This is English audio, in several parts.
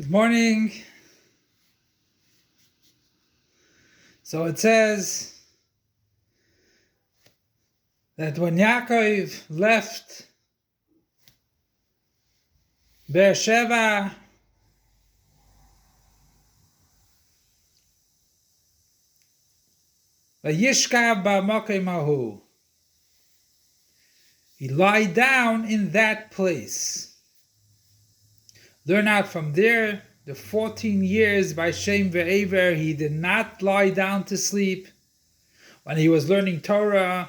Good morning. So it says that when Yaakov left Beersheba, Vayishkav ba'makom hahu, he lied down in that place. Learn out from there, the 14 years by Shem ve'ever, he did not lie down to sleep when he was learning Torah.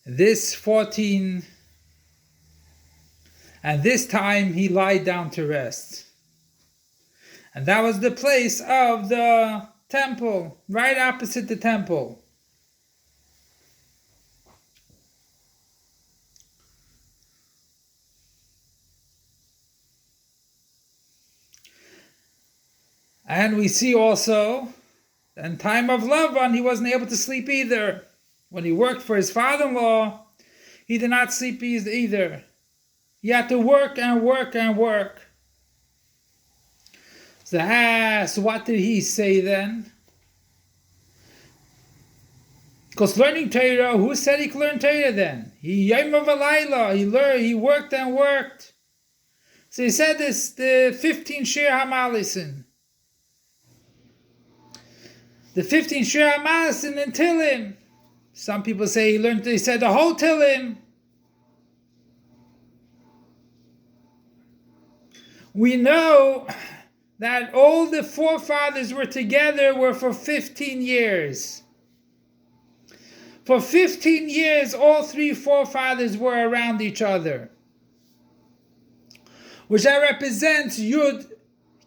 This 14, and this time he lied down to rest. And that was the place of the temple, right opposite the temple. And we see also, in time of Lavan, he wasn't able to sleep either. When he worked for his father-in-law, he did not sleep either. He had to work and work and work. So what did he say then? Because learning Torah, who said he could learn Torah then? He worked and worked. So he said this, the 15 Shir HaMalisin. The 15 Shir HaMalisin in Tehillim. Some people say he said the whole Tehillim. We know that all the forefathers were together for 15 years. For 15 years, all three forefathers were around each other. Which that represents Yud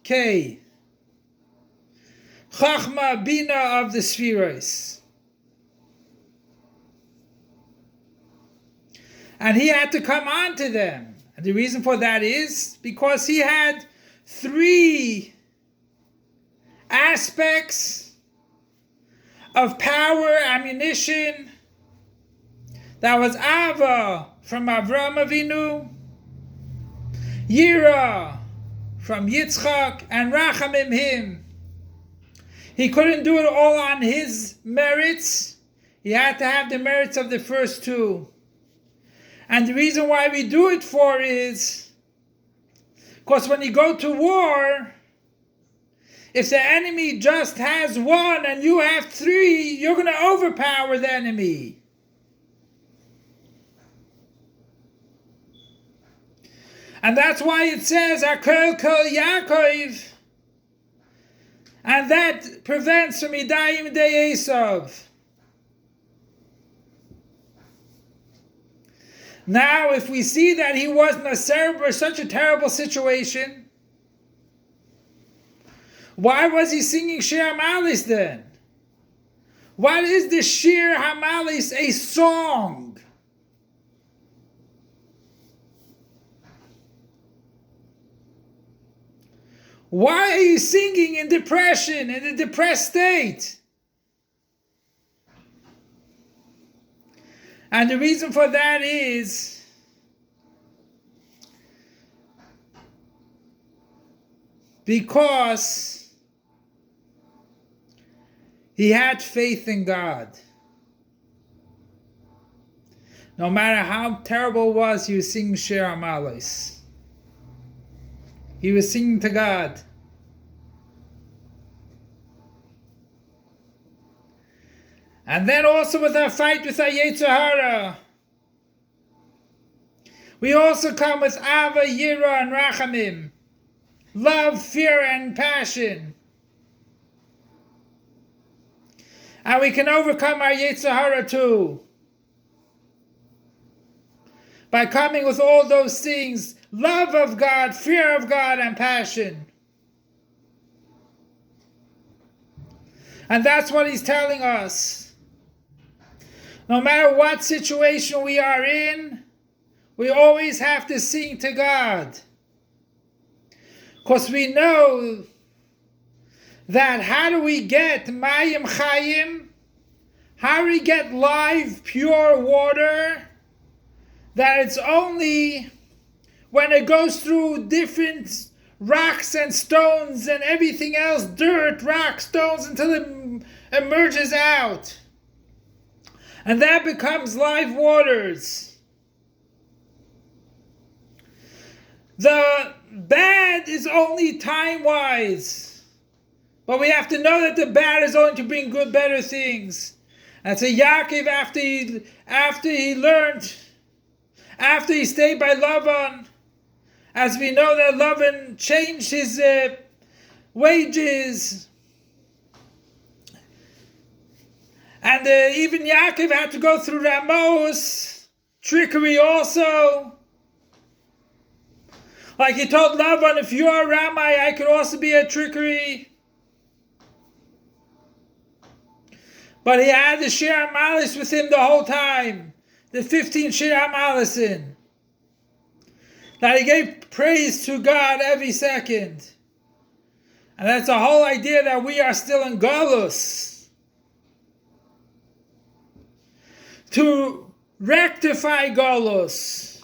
K. Chachma Bina of the Spheros. And he had to come on to them. And the reason for that is because he had three aspects of power, ammunition. That was Ava from Avraham Avinu, Yira from Yitzchak, and Rachamim him. He couldn't do it all on his merits. He had to have the merits of the first two. And the reason why we do it for is because when you go to war, if the enemy just has one and you have three, you're going to overpower the enemy. And that's why it says, Akol Kol Yaakov. And that prevents from Yidayim de Esav. Now, if we see that he was in such a terrible situation, why was he singing Shir HaMalis then? Why is the Shir HaMalis a song? Why are you singing in depression, in a depressed state? And the reason for that is because he had faith in God. No matter how terrible it was, he was singing Shir HaMalis. He was singing to God. And then also with our fight with our Yetzer Hara, we also come with Ava, Yira, and Rachamim. Love, fear, and passion. And we can overcome our Yetzer Hara too. By coming with all those things, love of God, fear of God, and passion. And that's what he's telling us. No matter what situation we are in, we always have to sing to God. Because we know that how do we get Mayim Chayim? How do we get live, pure water? That it's only when it goes through different rocks and stones and everything else, dirt, rocks, stones, until it emerges out. And that becomes live waters. The bad is only time-wise. But we have to know that the bad is only to bring good, better things. And so Yaakov, after he stayed by Lavan, as we know that Lavan changed his wages, and even Yaakov had to go through Ramos, trickery also. Like he told Lavan, if you're a Ramai, I could also be a trickery. But he had the Shir Amalis with him the whole time. The 15 Shir Amalisin. That he gave praise to God every second. And that's the whole idea that we are still in Galus. To rectify Galus.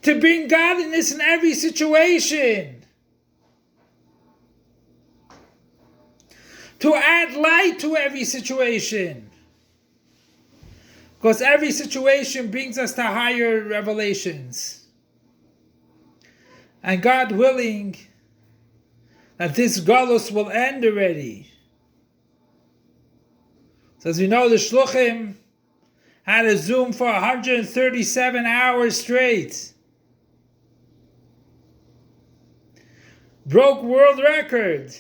To bring godliness in every situation. To add light to every situation. Because every situation brings us to higher revelations. And God willing that this galus will end already. So as we know, the Shluchim had a Zoom for 137 hours straight. Broke world record.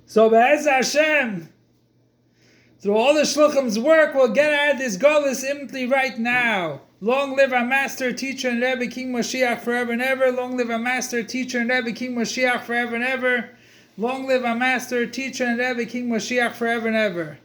So Be'ez Hashem, through all the Shluchim's work, we'll get out of this galus simply right now. Long live our master, teacher, and Rebbe King Moshiach forever and ever. Long live our master, teacher, and Rebbe King Moshiach forever and ever. Long live our master, teacher, and Rebbe King Moshiach forever and ever.